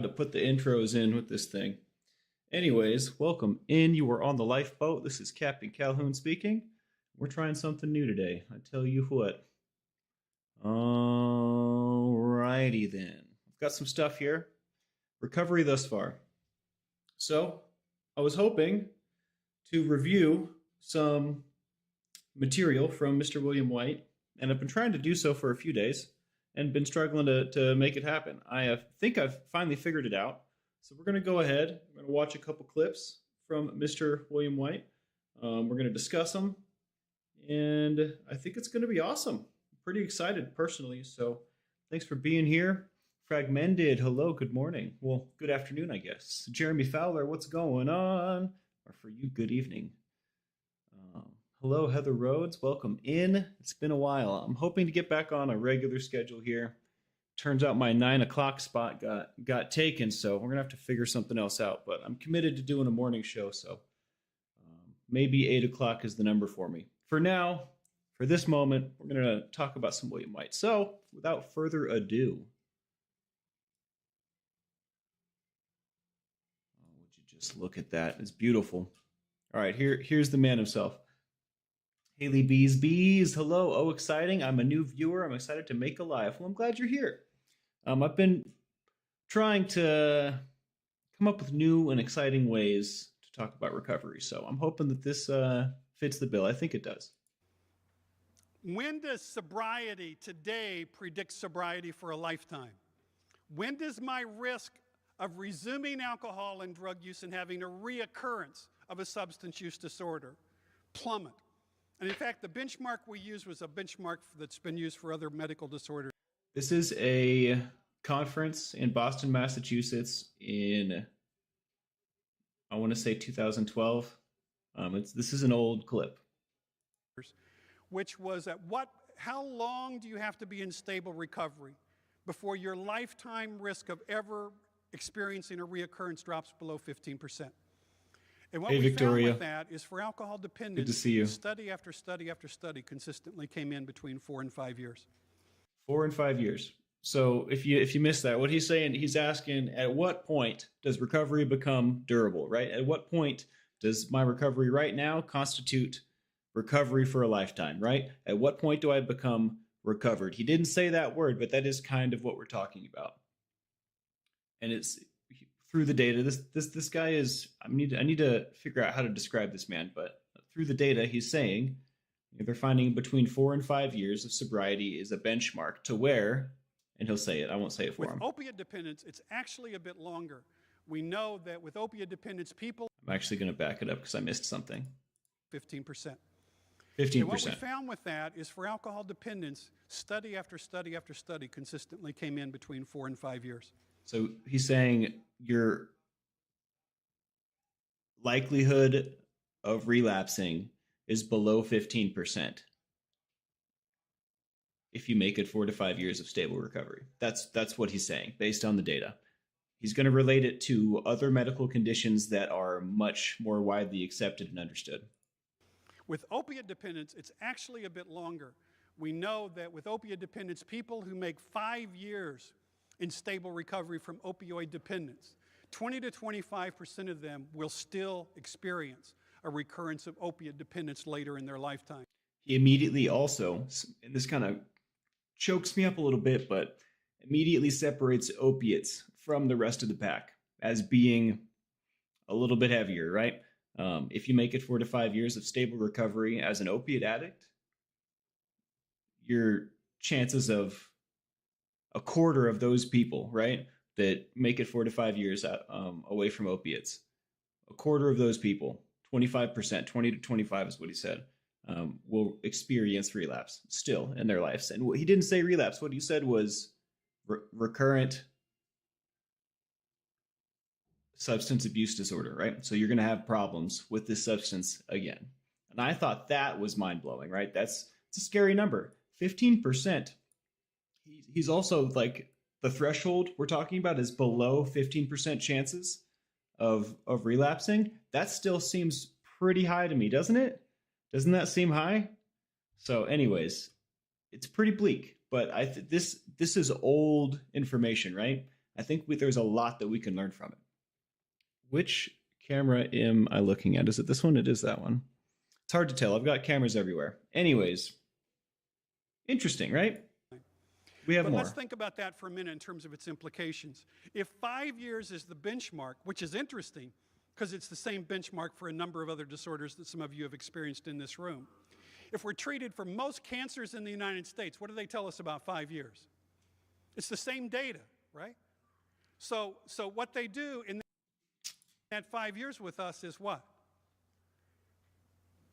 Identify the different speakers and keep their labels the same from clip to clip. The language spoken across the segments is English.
Speaker 1: To put the intros in with this thing. Anyways, welcome in. You are on the lifeboat. This is Captain Calhoun speaking. We're trying something new today. I tell you what. Alrighty then. I've got some stuff here. Recovery thus far. So, I was hoping to review some material from Mr. William White, and I've been trying to do so for a few days and been struggling to make it happen. I think I've finally figured it out. So we're going to go ahead. We're going to watch a couple clips from Mr. William White. We're going to discuss them, and I think it's going to be awesome. I'm pretty excited personally, so thanks for being here. Fragmented, hello, good morning. Well, good afternoon, I guess. Jeremy Fowler, what's going on? Or for you, good evening. Hello, Heather Rhodes. Welcome in. It's been a while. I'm hoping to get back on a regular schedule here. Turns out my 9 o'clock spot got taken, so we're going to have to figure something else out. But I'm committed to doing a morning show, so maybe 8 o'clock is the number for me. For now, for this moment, we're going to talk about some William White. So, without further ado, would you just look at that? It's beautiful. All right, here's the man himself. Haley Bees, hello. Oh, exciting. I'm a new viewer. I'm excited to make a live. Well, I'm glad you're here. I've been trying to come up with new and exciting ways to talk about recovery. So I'm hoping that this fits the bill. I think it does.
Speaker 2: When does sobriety today predict sobriety for a lifetime? When does my risk of resuming alcohol and drug use and having a reoccurrence of a substance use disorder plummet? And in fact, the benchmark we used was a benchmark that's been used for other medical disorders.
Speaker 1: This is a conference in Boston, Massachusetts in, I want to say 2012. This is an old clip.
Speaker 2: Which was how long do you have to be in stable recovery before your lifetime risk of ever experiencing a reoccurrence drops below 15%? And what we
Speaker 1: Victoria.
Speaker 2: found with that is for alcohol dependence,
Speaker 1: good to see you.
Speaker 2: Study after study after study consistently came in between 4 and 5 years.
Speaker 1: 4 and 5 years. So if you missed that, what he's saying, he's asking, at what point does recovery become durable, right? At what point does my recovery right now constitute recovery for a lifetime, right? At what point do I become recovered? He didn't say that word, but that is kind of what we're talking about. And it's through the data. This guy is, I need to figure out how to describe this man, but through the data, he's saying they're finding between 4 and 5 years of sobriety is a benchmark to where, and he'll say it, I won't say it for him.
Speaker 2: With opiate dependence, it's actually a bit longer. We know that with opiate dependence, people...
Speaker 1: I'm actually going to back it up because I missed something.
Speaker 2: 15%.
Speaker 1: 15%.
Speaker 2: And what we found with that is for alcohol dependence, study after study after study consistently came in between 4 and 5 years.
Speaker 1: So he's saying your likelihood of relapsing is below 15% if you make it 4 to 5 years of stable recovery. That's what he's saying based on the data. He's going to relate it to other medical conditions that are much more widely accepted and understood.
Speaker 2: With opiate dependence, it's actually a bit longer. We know that with opiate dependence, people who make 5 years in stable recovery from opioid dependence, 20 to 25% of them will still experience a recurrence of opiate dependence later in their lifetime.
Speaker 1: He immediately also, and this kind of chokes me up a little bit, but immediately separates opiates from the rest of the pack as being a little bit heavier, right? If you make it 4 to 5 years of stable recovery as an opiate addict, your chances of a quarter of those people, right, that make it 4 to 5 years away from opiates, a quarter of those people, 25%, 20 to 25 is what he said, will experience relapse still in their lives. And he didn't say relapse. What he said was recurrent substance abuse disorder, right? So you're going to have problems with this substance again. And I thought that was mind-blowing, right? It's a scary number. 15%. He's also like the threshold we're talking about is below 15% chances of relapsing. That still seems pretty high to me, doesn't it? Doesn't that seem high? So anyways, it's pretty bleak, but this is old information, right? I think there's a lot that we can learn from it. Which camera am I looking at? Is it this one? It is that one. It's hard to tell. I've got cameras everywhere. Anyways, interesting, right? We have
Speaker 2: But
Speaker 1: more.
Speaker 2: let's think about that for a minute in terms of its implications. If 5 years is the benchmark, which is interesting because it's the same benchmark for a number of other disorders that some of you have experienced in this room. If we're treated for most cancers in the United States, what do they tell us about 5 years? It's the same data, right? So what they do in that 5 years with us is what?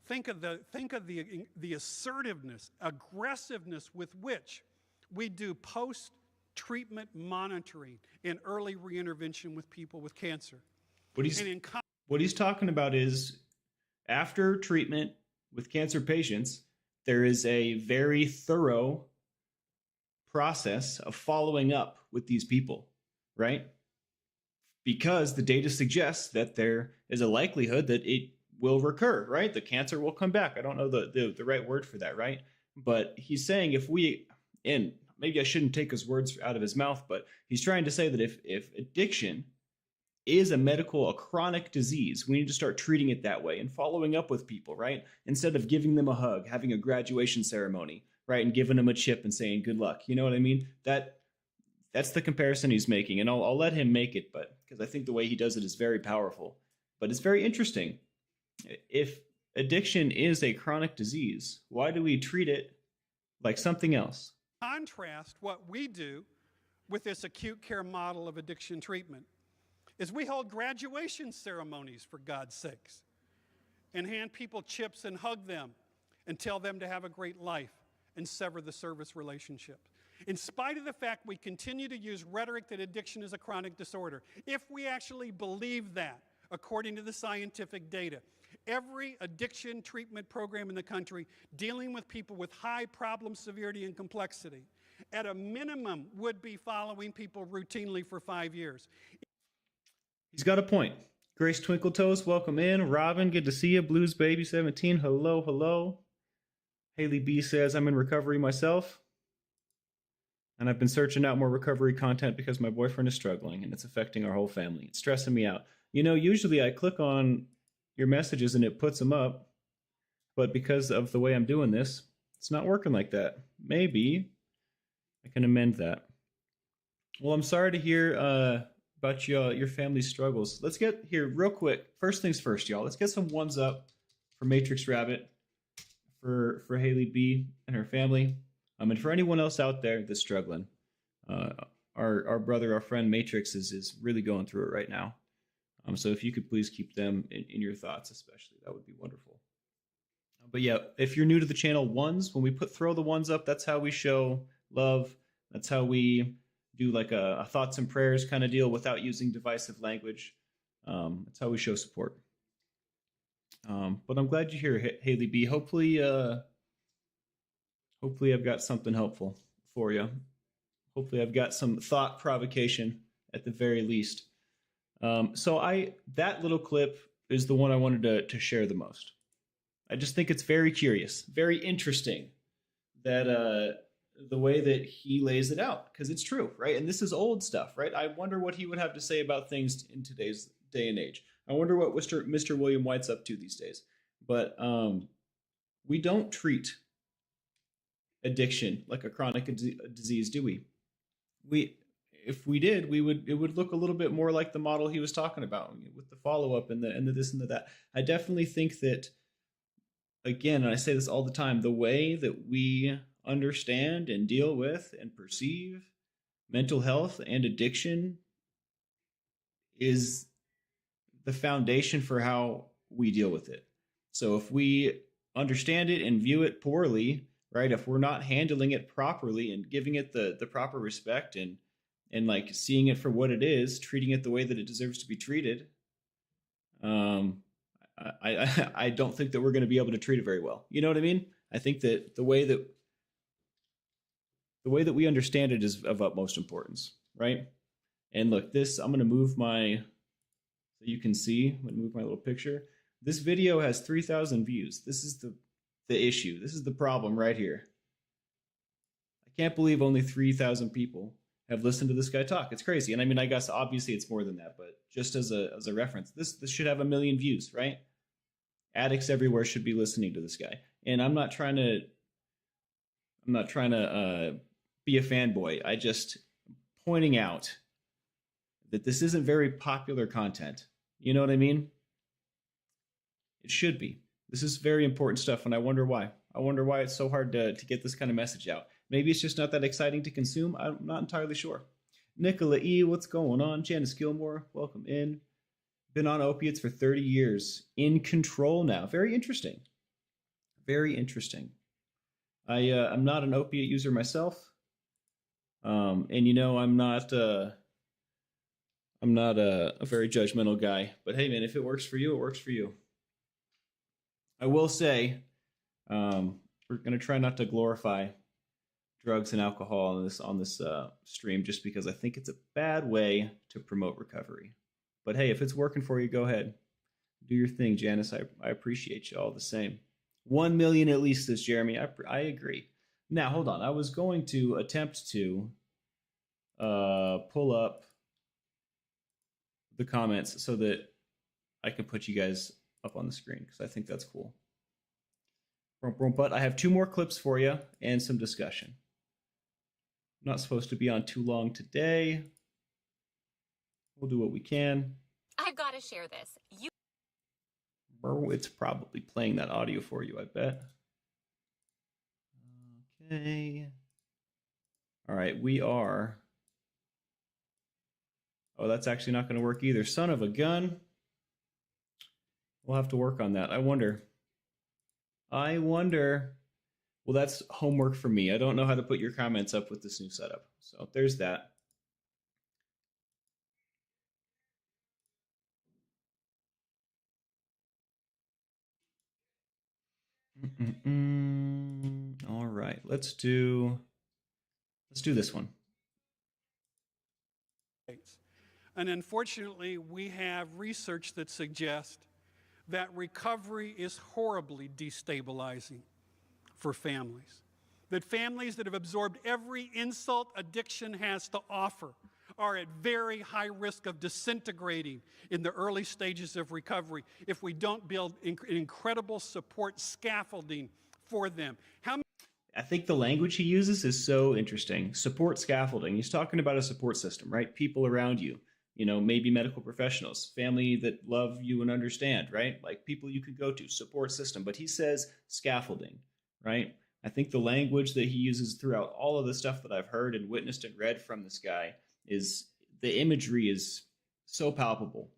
Speaker 2: Think of the assertiveness, aggressiveness with which we do post-treatment monitoring and early reintervention with people with cancer.
Speaker 1: What he's talking about is after treatment with cancer patients, there is a very thorough process of following up with these people, right? Because the data suggests that there is a likelihood that it will recur, right? The cancer will come back. I don't know the right word for that, right? But he's saying and maybe I shouldn't take his words out of his mouth, but he's trying to say that if addiction is a chronic disease, we need to start treating it that way and following up with people, right? Instead of giving them a hug, having a graduation ceremony, right? And giving them a chip and saying good luck. You know what I mean? That's the comparison he's making, and I'll let him make it, but because I think the way he does it is very powerful. But it's very interesting. If addiction is a chronic disease, why do we treat it like something else?
Speaker 2: Contrast what we do with this acute care model of addiction treatment is we hold graduation ceremonies, for God's sakes, and hand people chips and hug them and tell them to have a great life and sever the service relationship. In spite of the fact we continue to use rhetoric that addiction is a chronic disorder, if we actually believe that, according to the scientific data, every addiction treatment program in the country dealing with people with high problem severity and complexity, at a minimum, would be following people routinely for 5 years.
Speaker 1: He's got a point. Grace Twinkletoes, welcome in. Robin, good to see you. Blues Baby 17, hello, hello. Haley B says, I'm in recovery myself, and I've been searching out more recovery content because my boyfriend is struggling, and it's affecting our whole family. It's stressing me out. You know, usually I click on your messages and it puts them up, but because of the way I'm doing this, it's not working like that. Maybe I can amend that. Well, I'm sorry to hear about your family's struggles. Let's get here real quick. First things first, y'all. Let's get some ones up for Matrix Rabbit, for Haley B and her family, and for anyone else out there that's struggling. Our brother, our friend Matrix is really going through it right now. So if you could please keep them in your thoughts, especially, that would be wonderful. But yeah, if you're new to the channel, ones, when we throw the ones up, that's how we show love. That's how we do like a thoughts and prayers kind of deal without using divisive language. That's how we show support. But I'm glad you're here, Haley B. Hopefully I've got something helpful for you. Hopefully I've got some thought provocation at the very least. So that little clip is the one I wanted to share the most. I just think it's very curious, very interesting that the way that he lays it out, because it's true, right? And this is old stuff, right? I wonder what he would have to say about things in today's day and age. I wonder what Mr. William White's up to these days. But we don't treat addiction like a chronic disease, do we? If we did, it would look a little bit more like the model he was talking about with the follow-up and the this and the that. I definitely think that, again, and I say this all the time, the way that we understand and deal with and perceive mental health and addiction is the foundation for how we deal with it. So if we understand it and view it poorly, right, if we're not handling it properly and giving it the proper respect and like seeing it for what it is, treating it the way that it deserves to be treated, I don't think that we're going to be able to treat it very well. You know what I mean? I think that the way that we understand it is of utmost importance, right? And look, I'm going to move so you can see. I'm going to move my little picture. This video has 3,000 views. This is the issue. This is the problem right here. I can't believe only 3,000 people have listened to this guy talk. It's crazy. And I mean, I guess obviously it's more than that, but just as a reference, this should have 1 million views, right? Addicts everywhere should be listening to this guy. And I'm not trying to be a fanboy. I just pointing out that this isn't very popular content. You know what I mean? It should be. This is very important stuff, and I wonder why. I wonder why it's so hard to get this kind of message out. Maybe it's just not that exciting to consume. I'm not entirely sure. Nicola E., what's going on? Janice Gilmore, welcome in. Been on opiates for 30 years. In control now. Very interesting. Very interesting. I'm not an opiate user myself. And you know, I'm not a very judgmental guy. But hey, man, if it works for you, it works for you. I will say, we're going to try not to glorify drugs and alcohol on this stream, just because I think it's a bad way to promote recovery. But hey, if it's working for you, go ahead. Do your thing, Janice. I appreciate you all the same. 1 million at least, says Jeremy. I agree. Now, hold on. I was going to attempt to pull up the comments so that I can put you guys up on the screen, because I think that's cool. But I have 2 more clips for you and some discussion. I'm not supposed to be on too long today. We'll do what we can.
Speaker 3: I've got to share this.
Speaker 1: It's probably playing that audio for you, I bet. Okay. All right, we are. Oh, that's actually not going to work either. Son of a gun. We'll have to work on that. I wonder. Well, that's homework for me. I don't know how to put your comments up with this new setup. So there's that. All right, let's do this one.
Speaker 2: And unfortunately, we have research that suggests that recovery is horribly destabilizing for families. That families that have absorbed every insult addiction has to offer are at very high risk of disintegrating in the early stages of recovery if we don't build incredible support scaffolding for them.
Speaker 1: I think the language he uses is so interesting. Support scaffolding. He's talking about a support system, right? People around you, you know, maybe medical professionals, family that love you and understand, right? Like people you could go to, support system. But he says scaffolding, right? I think the language that he uses throughout all of the stuff that I've heard and witnessed and read from this guy is, the imagery is so palpable,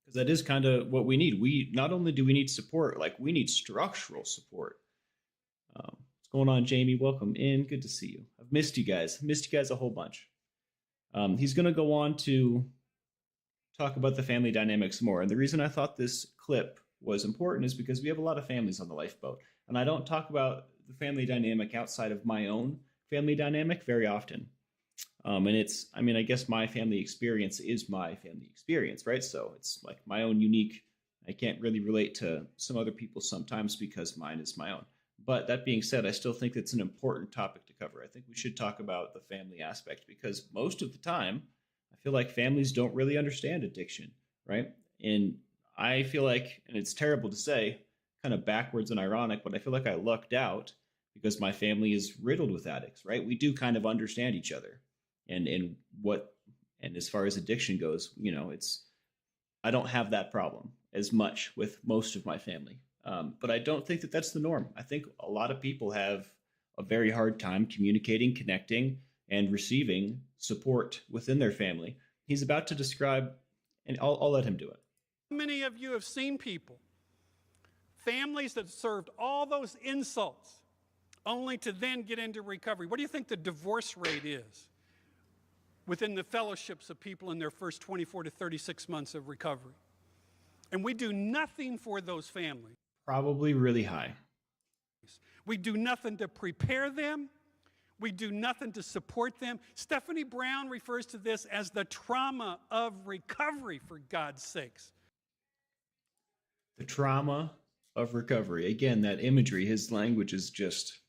Speaker 1: because that is kind of what we need. We not only do we need support, like we need structural support. What's going on, Jamie? Welcome in. Good to see you. I've missed you guys. A whole bunch. He's going to go on to talk about the family dynamics more. And the reason I thought this clip was important is because we have a lot of families on the lifeboat. And I don't talk about the family dynamic outside of my own family dynamic very often. And it's, I mean, I guess my family experience is my family experience, right? So it's like my own unique, I can't really relate to some other people sometimes because mine is my own. But that being said, I still think it's an important topic to cover. I think we should talk about the family aspect, because most of the time, I feel like families don't really understand addiction, right? And I feel like, and it's terrible to say, kind of backwards and ironic, but I feel like I lucked out because my family is riddled with addicts, right? We do kind of understand each other. And as far as addiction goes, you know, I don't have that problem as much with most of my family. But I don't think that that's the norm. I think a lot of people have a very hard time communicating, connecting, and receiving support within their family. He's about to describe, and I'll let him do it.
Speaker 2: How many of you have seen people, families that served all those insults only to then get into recovery? What do you think the divorce rate is within the fellowships of people in their first 24 to 36 months of recovery? And we do nothing for those families.
Speaker 1: Probably really high.
Speaker 2: We do nothing to prepare them. We do nothing to support them. Stephanie Brown refers to this as the trauma of recovery, for God's sakes.
Speaker 1: The trauma of recovery. Again, that imagery, his language is just,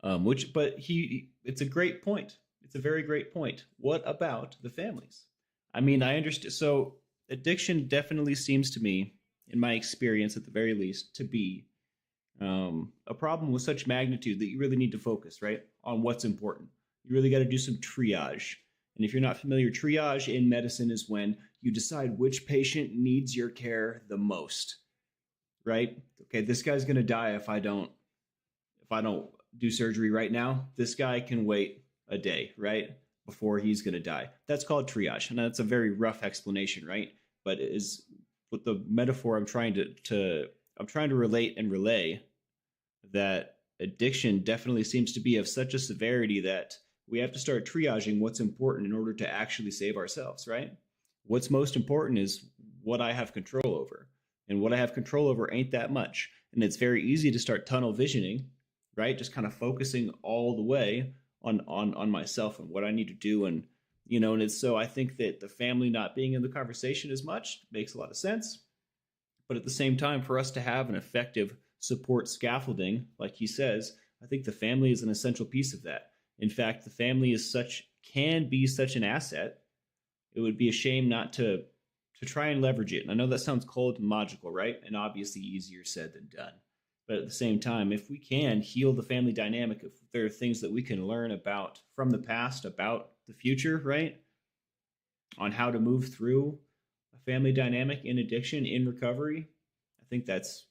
Speaker 1: it's a great point. It's a very great point. What about the families? I mean, I understand. So, addiction definitely seems to me, in my experience at the very least, to be a problem with such magnitude that you really need to focus, right, on what's important. You really got to do some triage. And if you're not familiar, triage in medicine is when you decide which patient needs your care the most, right? Okay, this guy's going to die if I don't do surgery right now. This guy can wait a day, right? Before he's going to die. That's called triage. And that's a very rough explanation, right? But it is what the metaphor I'm trying to relate and relay, that addiction definitely seems to be of such a severity that we have to start triaging what's important in order to actually save ourselves, right? What's most important is what I have control over. And what I have control over ain't that much. And it's very easy to start tunnel visioning, right? Just kind of focusing all the way on myself and what I need to do. And and it's so I think that the family not being in the conversation as much makes a lot of sense. But at the same time, for us to have an effective support scaffolding, like he says, I think the family is an essential piece of that. In fact, the family can be such an asset. It would be a shame not to try and leverage it. And I know that sounds cold and logical, right? And obviously easier said than done. But at the same time, if we can heal the family dynamic, if there are things that we can learn about from the past, about the future, right? On how to move through a family dynamic in addiction, in recovery, I think that's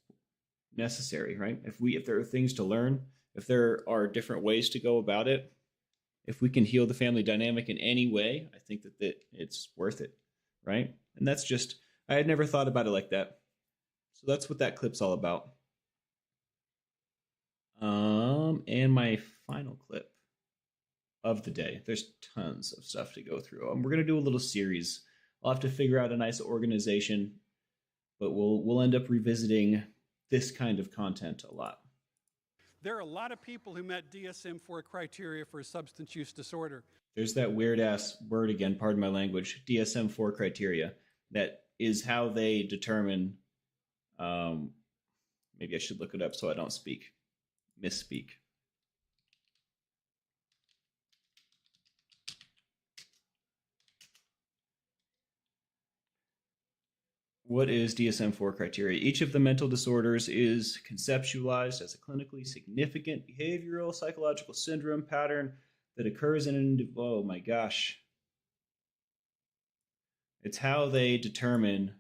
Speaker 1: necessary, right? If there are things to learn, if there are different ways to go about it, if we can heal the family dynamic in any way, I think that it's worth it, right? And that's just, I had never thought about it like that. So that's what that clip's all about. And my final clip of the day. There's tons of stuff to go through. We're gonna do a little series. I'll have to figure out a nice organization, but we'll end up revisiting this kind of content a lot.
Speaker 2: There are a lot of people who met DSM-4 criteria for a substance use disorder.
Speaker 1: There's that weird ass word again, pardon my language, DSM-4 criteria. That is how they determine, maybe I should look it up so I don't misspeak. What is DSM-4 criteria? Each of the mental disorders is conceptualized as a clinically significant behavioral psychological syndrome pattern that occurs in an individual. Oh my gosh. It's how they determine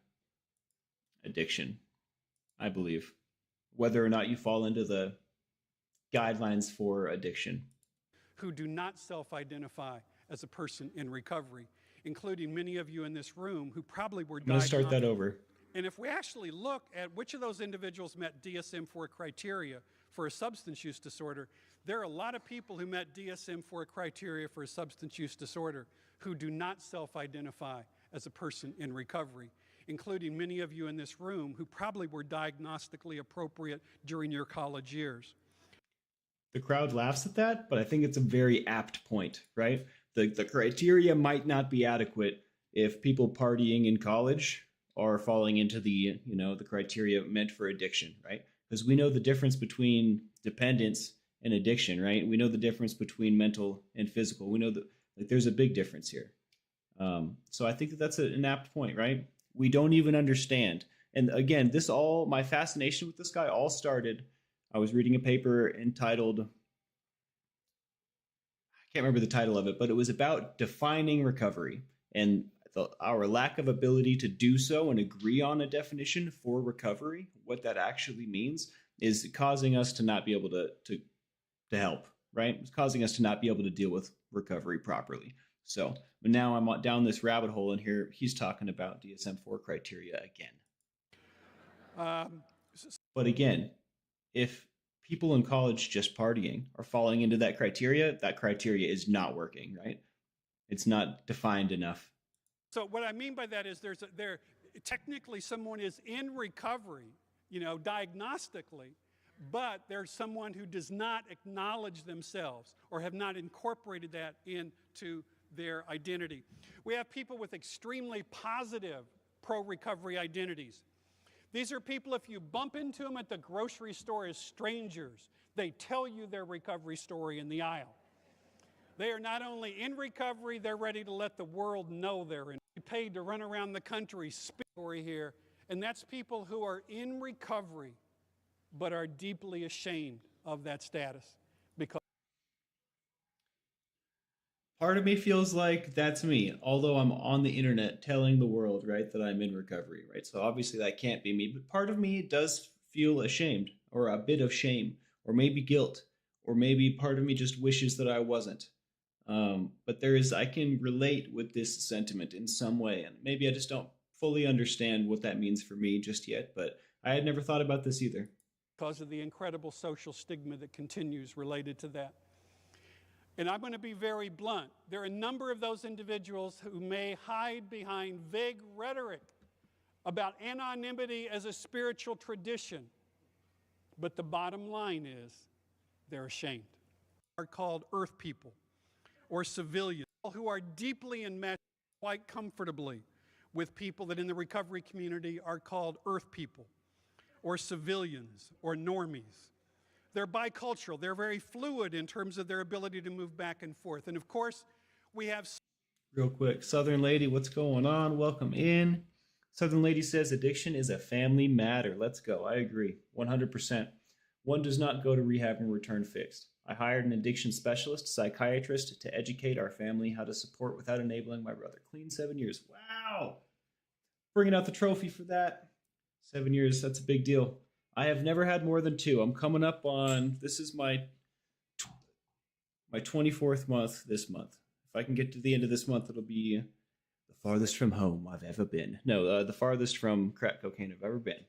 Speaker 1: addiction, I believe, whether or not you fall into the guidelines for addiction.
Speaker 2: Who do not self-identify as a person in recovery, including many of you in this room who probably were diagnosed.
Speaker 1: I'm going to start that over.
Speaker 2: And if we actually look at which of those individuals met DSM-4 criteria for a substance use disorder, there are a lot of people who met DSM-4 criteria for a substance use disorder who do not self-identify as a person in recovery, including many of you in this room who probably were diagnostically appropriate during your college years.
Speaker 1: The crowd laughs at that, but I think it's a very apt point, right? The criteria might not be adequate if people partying in college are falling into the criteria meant for addiction, right? Because we know the difference between dependence and addiction, right? We know the difference between mental and physical. We know that there's a big difference here. So I think that's an apt point, right? We don't even understand. And again, my fascination with this guy all started, I was reading a paper entitled, I can't remember the title of it, but it was about defining recovery and our lack of ability to do so and agree on a definition for recovery. What that actually means is causing us to not be able to help, right? It's causing us to not be able to deal with recovery properly. So now I'm down this rabbit hole, and here he's talking about DSM-4 criteria again. But again, if people in college just partying are falling into that criteria is not working, right? It's not defined enough.
Speaker 2: So what I mean by that is technically someone is in recovery, diagnostically, but there's someone who does not acknowledge themselves or have not incorporated that into their identity. We have people with extremely positive pro-recovery identities. These are people, if you bump into them at the grocery store as strangers, they tell you their recovery story in the aisle. They are not only in recovery, they're ready to let the world know they're in. We paid to run around the country story here, and that's people who are in recovery but are deeply ashamed of that status. Because
Speaker 1: Part of me feels like that's me, although I'm on the internet telling the world, right, that I'm in recovery, right? So obviously that can't be me, but part of me does feel ashamed, or a bit of shame, or maybe guilt, or maybe part of me just wishes that I wasn't. But I can relate with this sentiment in some way, and maybe I just don't fully understand what that means for me just yet, but I had never thought about this either.
Speaker 2: Because of the incredible social stigma that continues related to that. And I'm going to be very blunt. There are a number of those individuals who may hide behind vague rhetoric about anonymity as a spiritual tradition. But the bottom line is they're ashamed. Are called earth people or civilians who are deeply enmeshed quite comfortably with people that in the recovery community are called earth people or civilians or normies. They're bicultural. They're very fluid in terms of their ability to move back and forth. And of course, we have...
Speaker 1: Real quick, Southern Lady, what's going on? Welcome in. Southern Lady says addiction is a family matter. Let's go. I agree. 100%. One does not go to rehab and return fixed. I hired an addiction specialist, psychiatrist, to educate our family how to support without enabling my brother. Clean 7 years. Wow. Bringing out the trophy for that. 7 years, that's a big deal. I have never had more than 2. I'm coming up on, this is my 24th month this month. If I can get to the end of this month, it'll be the farthest from home I've ever been. No, the farthest from crack cocaine I've ever been.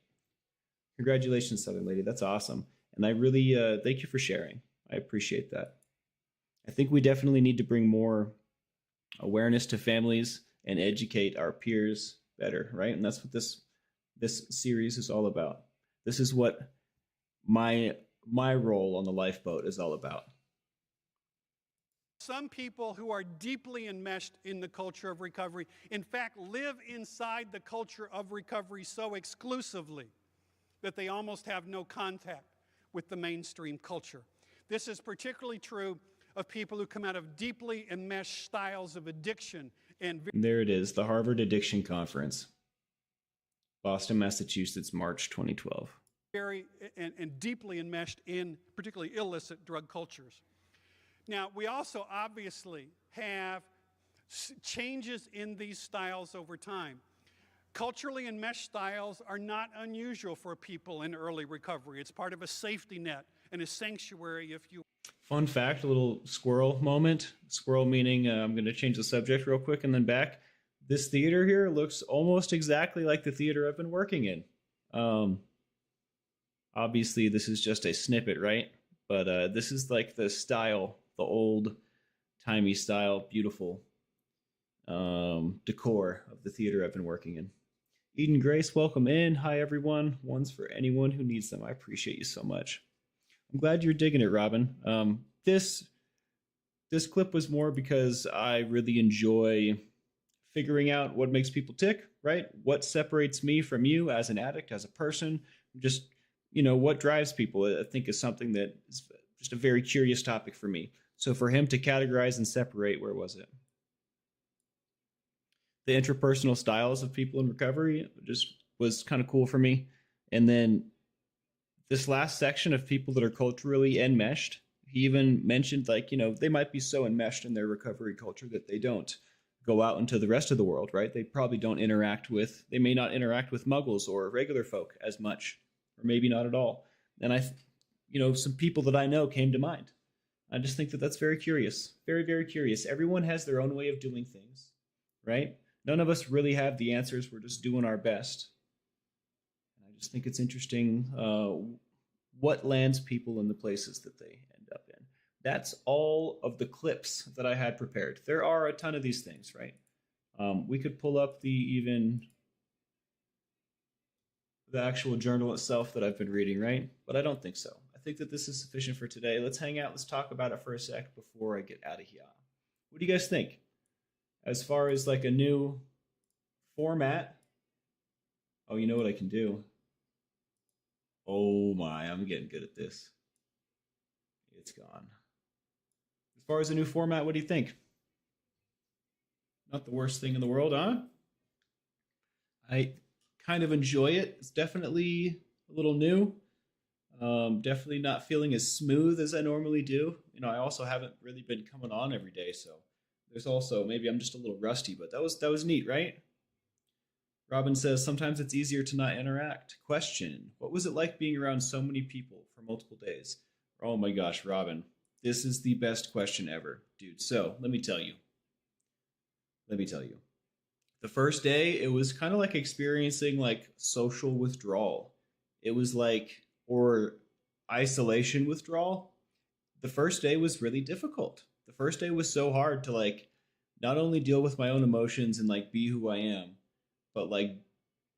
Speaker 1: Congratulations, Southern Lady. That's awesome. And I really thank you for sharing. I appreciate that. I think we definitely need to bring more awareness to families and educate our peers better, right? And that's what this series is all about. This is what my role on the lifeboat is all about.
Speaker 2: Some people who are deeply enmeshed in the culture of recovery, in fact, live inside the culture of recovery so exclusively that they almost have no contact with the mainstream culture. This is particularly true of people who come out of deeply enmeshed styles of addiction. And
Speaker 1: there it is, the Harvard Addiction Conference. Boston, Massachusetts, March 2012.
Speaker 2: Very and deeply enmeshed in particularly illicit drug cultures. Now, we also obviously have changes in these styles over time. Culturally enmeshed styles are not unusual for people in early recovery. It's part of a safety net and a sanctuary, if you...
Speaker 1: Fun fact, a little squirrel moment. Squirrel meaning, I'm going to change the subject real quick and then back. This theater here looks almost exactly like the theater I've been working in. Obviously, this is just a snippet, right? But this is like the style, the old-timey style, beautiful decor of the theater I've been working in. Eden Grace, welcome in. Hi, everyone. One's for anyone who needs them. I appreciate you so much. I'm glad you're digging it, Robin. This clip was more because I really enjoy figuring out what makes people tick, right? What separates me from you as an addict, as a person, just, what drives people, I think is something that is just a very curious topic for me. So for him to categorize and separate, where was it? The interpersonal styles of people in recovery just was kind of cool for me. And then this last section of people that are culturally enmeshed, he even mentioned they might be so enmeshed in their recovery culture that they don't go out into the rest of the world, right? They probably they may not interact with muggles or regular folk as much, or maybe not at all. And some people that I know came to mind. I just think that that's very curious, very, very curious. Everyone has their own way of doing things, right? None of us really have the answers. We're just doing our best. And I just think it's interesting what lands people in the places that they end up in. That's all of the clips that I had prepared. There are a ton of these things, right? We could pull up the actual journal itself that I've been reading, right? But I don't think so. I think that this is sufficient for today. Let's hang out. Let's talk about it for a sec before I get out of here. What do you guys think? As far as like a new format. Oh, you know what I can do? Oh my, I'm getting good at this. It's gone. As far as the new format, what do you think? Not the worst thing in the world, huh? I kind of enjoy it. It's definitely a little new. Definitely not feeling as smooth as I normally do. I also haven't really been coming on every day, so there's also maybe I'm just a little rusty, but that was neat, right? Robin says sometimes it's easier to not interact. Question: what was it like being around so many people for multiple days? Oh my gosh, Robin, this is the best question ever, dude. So let me tell you. Let me tell you. The first day, it was kind of like experiencing like social withdrawal. It was like, or isolation withdrawal. The first day was really difficult. The first day was so hard to like not only deal with my own emotions and like be who I am, but like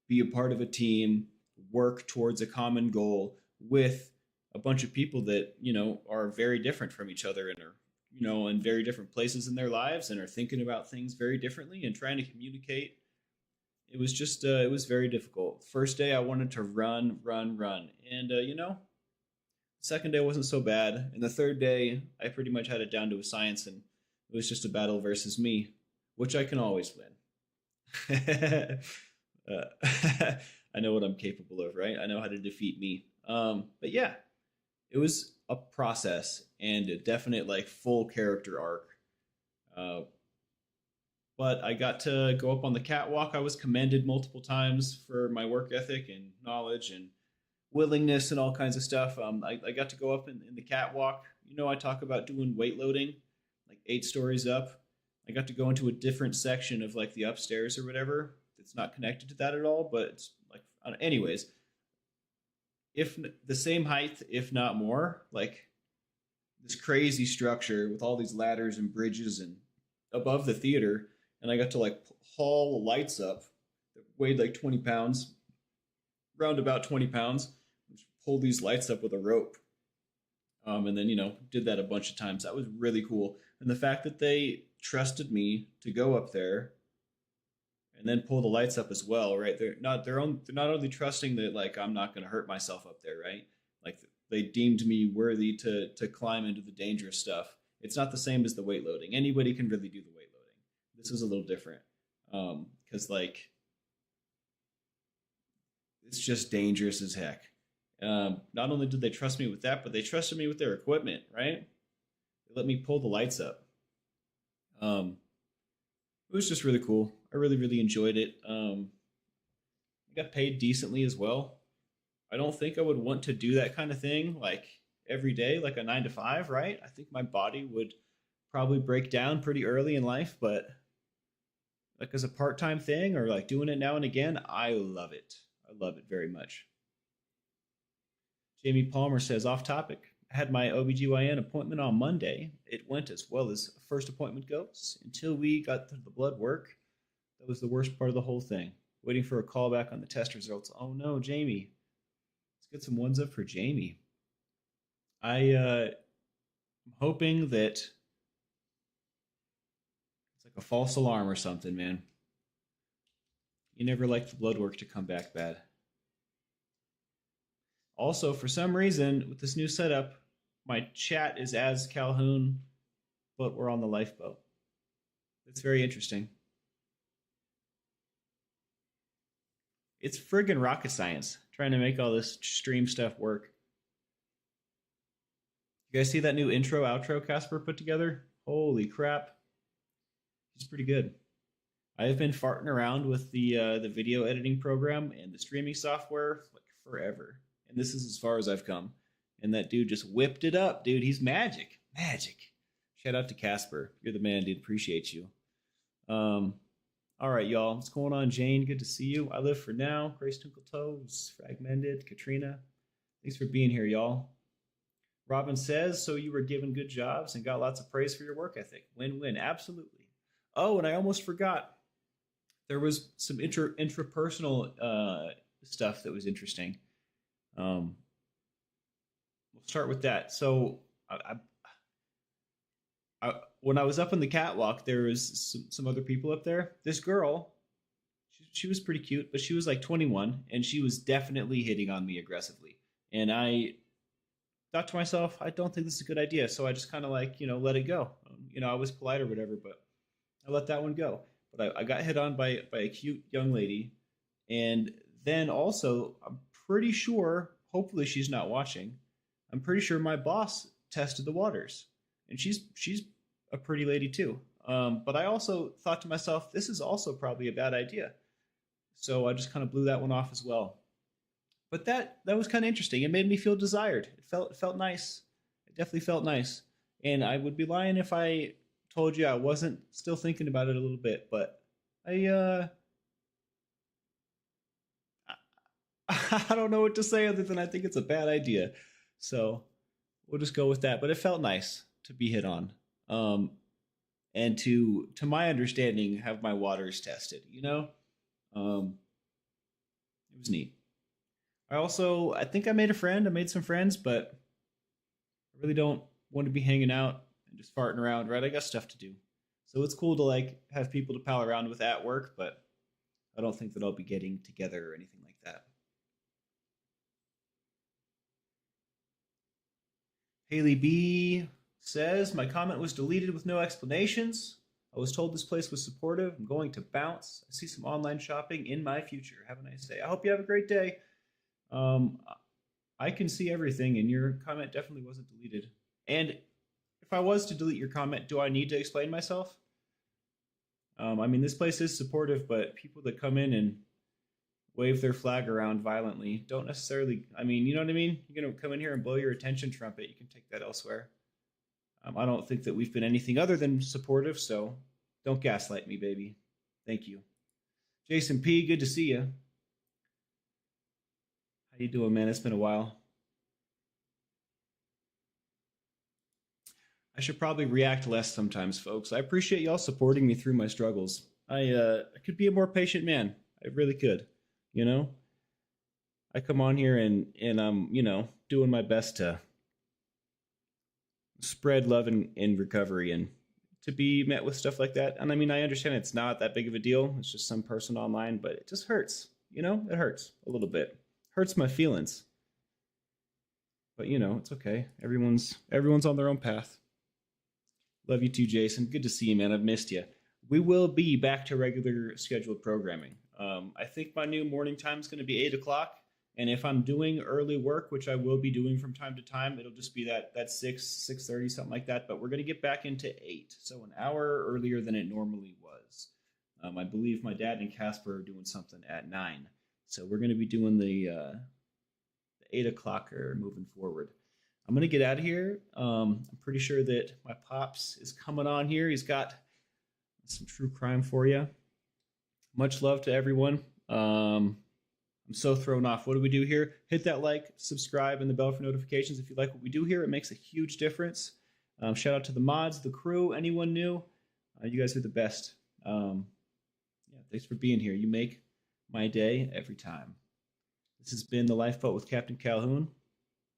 Speaker 1: be a part of a team, work towards a common goal with a bunch of people that, are very different from each other and are, in very different places in their lives and are thinking about things very differently and trying to communicate. It was just, it was very difficult. First day, I wanted to run, run, run. And, second day wasn't so bad. And the third day, I pretty much had it down to a science, and it was just a battle versus me, which I can always win. I know what I'm capable of, right? I know how to defeat me. But yeah, it was a process and a definite like full character arc. Uh, but I got to go up on the catwalk. I was commended multiple times for my work ethic and knowledge and willingness and all kinds of stuff. I got to go up in the catwalk. I talk about doing weightlifting, like 8 stories up. I got to go into a different section of like the upstairs or whatever. It's not connected to that at all, but it's like, anyways, if the same height, if not more, like this crazy structure with all these ladders and bridges and above the theater. And I got to like haul lights up that weighed like 20 pounds, round about 20 pounds, pull these lights up with a rope. And then, did that a bunch of times. That was really cool. And the fact that they trusted me to go up there and then pull the lights up as well, right? They're not only trusting that like I'm not going to hurt myself up there, right? Like they deemed me worthy to climb into the dangerous stuff. It's not the same as the weight loading. Anybody can really do the weight loading. This was a little different because like it's just dangerous as heck. Not only did they trust me with that, but they trusted me with their equipment, right? They let me pull the lights up. It was just really cool. I really, really enjoyed it. I got paid decently as well. I don't think I would want to do that kind of thing like every day, like a 9 to 5, right? I think my body would probably break down pretty early in life, but like as a part-time thing or like doing it now and again, I love it. I love it very much. Jamie Palmer says, off topic. I had my OBGYN appointment on Monday. It went as well as a first appointment goes until we got to the blood work. That was the worst part of the whole thing. Waiting for a call back on the test results. Oh no, Jamie. Let's get some ones up for Jamie. I'm hoping that it's like a false alarm or something, man. You never like the blood work to come back bad. Also, for some reason, with this new setup, my chat is as Calhoun, but we're on the lifeboat. It's very interesting. It's friggin' rocket science trying to make all this stream stuff work. You guys see that new intro outro Casper put together? Holy crap. It's pretty good. I've been farting around with the video editing program and the streaming software like forever. And this is as far as I've come. And that dude just whipped it up, dude. He's magic. Magic. Shout out to Casper. You're the man, dude. Appreciate you. All right, y'all. What's going on, Jane? Good to see you. I live for now. Grace Twinkle Toes. Fragmented. Katrina. Thanks for being here, y'all. Robin says, so you were given good jobs and got lots of praise for your work ethic. Win-win. Absolutely. Oh, and I almost forgot. There was some intrapersonal stuff that was interesting. We'll start with that. So when I was up on the catwalk, there was some other people up there. This girl, she was pretty cute, but she was like 21, and she was definitely hitting on me aggressively. And I thought to myself, I don't think this is a good idea. So I just kind of like, let it go. I was polite or whatever, but I let that one go. But I got hit on by a cute young lady. And then also, I'm pretty sure, hopefully she's not watching. I'm pretty sure my boss tested the waters. And she's a pretty lady too. But I also thought to myself, this is also probably a bad idea. So I just kind of blew that one off as well. But that was kind of interesting. It made me feel desired. It felt nice. It definitely felt nice. And I would be lying if I told you I wasn't still thinking about it a little bit. But I I don't know what to say other than I think it's a bad idea. So we'll just go with that. But it felt nice to be hit on. And to my understanding, have my waters tested. It was neat. I think I made a friend. I made some friends, but I really don't want to be hanging out and just farting around, right? I got stuff to do. So it's cool to like have people to pal around with at work, but I don't think that I'll be getting together or anything like that. Haley B says, my comment was deleted with no explanations. I was told this place was supportive. I'm going to bounce. I see some online shopping in my future. Have a nice day. I hope you have a great day. Um, I can see everything, and your comment definitely wasn't deleted. And if I was to delete your comment, do I need to explain myself? I mean, this place is supportive, but people that come in and wave their flag around violently don't necessarily, I mean, you know what I mean? You're going to come in here and blow your attention trumpet. You can take that elsewhere. I don't think that we've been anything other than supportive, so don't gaslight me, baby. Thank you. Jason P., good to see you. How you doing, man? It's been a while. I should probably react less sometimes, folks. I appreciate y'all supporting me through my struggles. I could be a more patient man. I really could. You know, I come on here and I'm doing my best to spread love and recovery and to be met with stuff like that. And I mean, I understand it's not that big of a deal. It's just some person online, but it just hurts. It hurts a little bit. Hurts my feelings. But it's okay. Everyone's on their own path. Love you too, Jason. Good to see you, man. I've missed you. We will be back to regular scheduled programming. I think my new morning time is going to be 8 o'clock. And if I'm doing early work, which I will be doing from time to time, it'll just be that 6:30, something like that. But we're going to get back into 8, so an hour earlier than it normally was. I believe my dad and Casper are doing something at 9. So we're going to be doing the 8 o'clocker moving forward. I'm going to get out of here. I'm pretty sure that my Pops is coming on here. He's got some true crime for you. Much love to everyone. I'm so thrown off. What do we do here? Hit that like, subscribe, and the bell for notifications. If you like what we do here, it makes a huge difference. Shout out to the mods, the crew, anyone new. You guys are the best. Thanks for being here. You make my day every time. This has been The Lifeboat with Captain Calhoun.